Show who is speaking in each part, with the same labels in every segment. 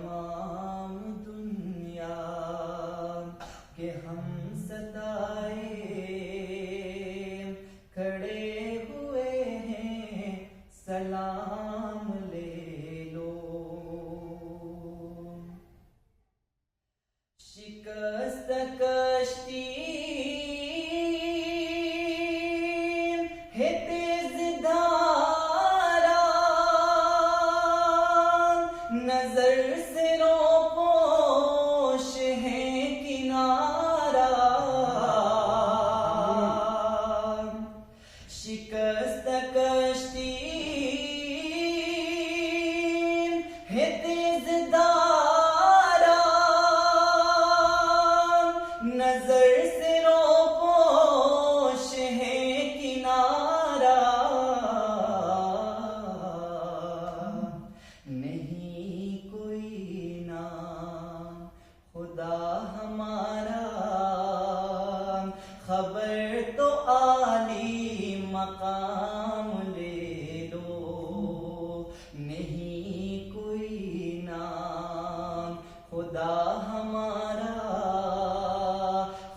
Speaker 1: تمام دنیا کے ہم ستائے کھڑے ہوئے ہیں، سلام لے لو۔ شکست کشتی ہے تیز دھارا، نظر سے روپوش ہے کنارہ۔ شکست کشتی ہے تیز دھارا، نظر سے روپوش ہے کنارہ۔ نہیں کوئی نام خدا ہمارا، خبر تو عالی مقام لے لو۔ نہیں کوئی نام خدا ہمارا،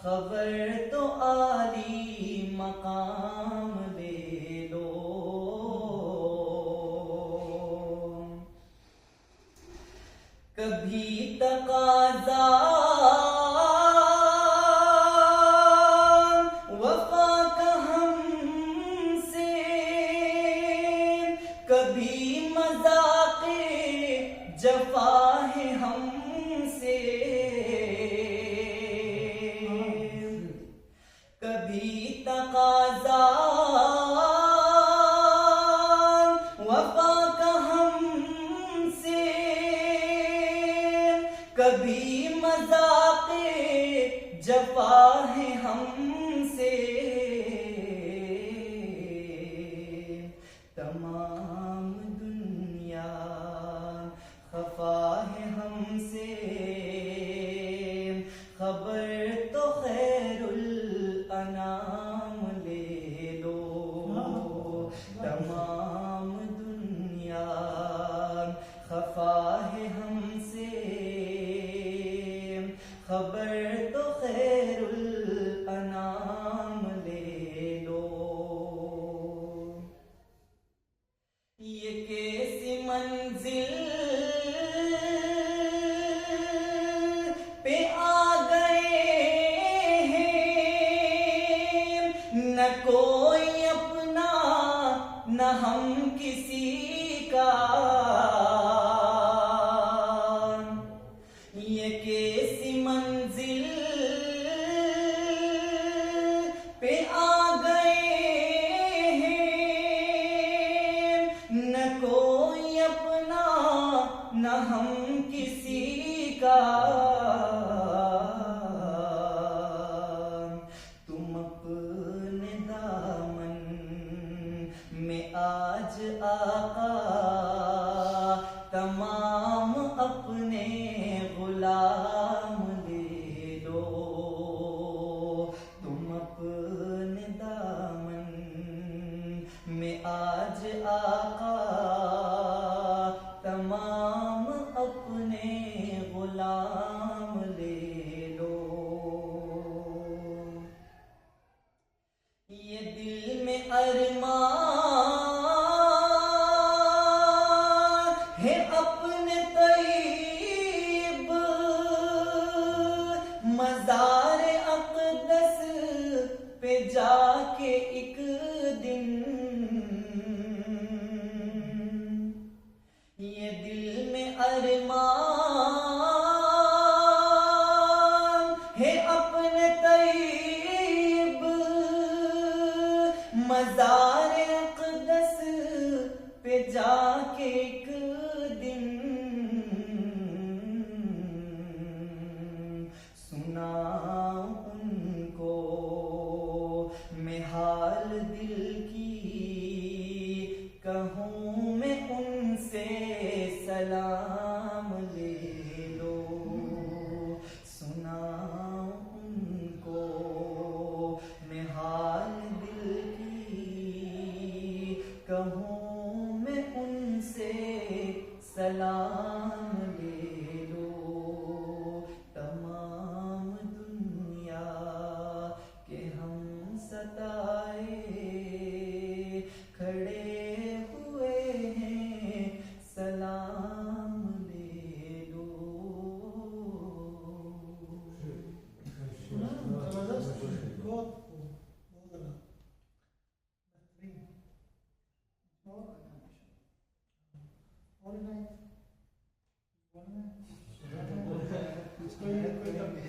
Speaker 1: خبر تو عالی مقام لے لو۔ کبھی تقاضا وفا کا ہم سے، کبھی مذاق جفا ہے ہم سے، کبھی تقاضا وفا کا ہم سے، کبھی مذاق جفا ہے ہم سے۔ تمام دنیا خفا ہے ہم سے، خبر تو خیر الانام لے لو۔ تمام دنیا خفا ہے ہم سے، خبر تو خیر الانام لے لو۔ یہ کیسی منزل پہ آ گئے ہیں، نہ کوئی اپنا نہ ہم کسی کا۔ یہ کیسی منزل پہ آ گئے ہیں، نہ کوئی اپنا نہ ہم کسی کا۔ تم اپنے دامن میں آج آقا تمام اپنے غلام لے لو۔ تم اپنے دامن میں آج آقا تمام اپنے غلام لے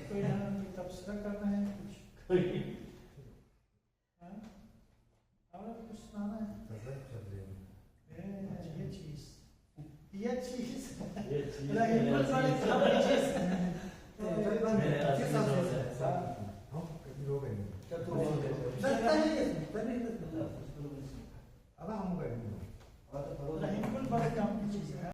Speaker 2: کوئی تبصرہ کرنا ہے کچھ اور کچھ سنانا ہے یہ چیز
Speaker 3: اب ہم
Speaker 2: بالکل بڑے کام کی چیز ہے.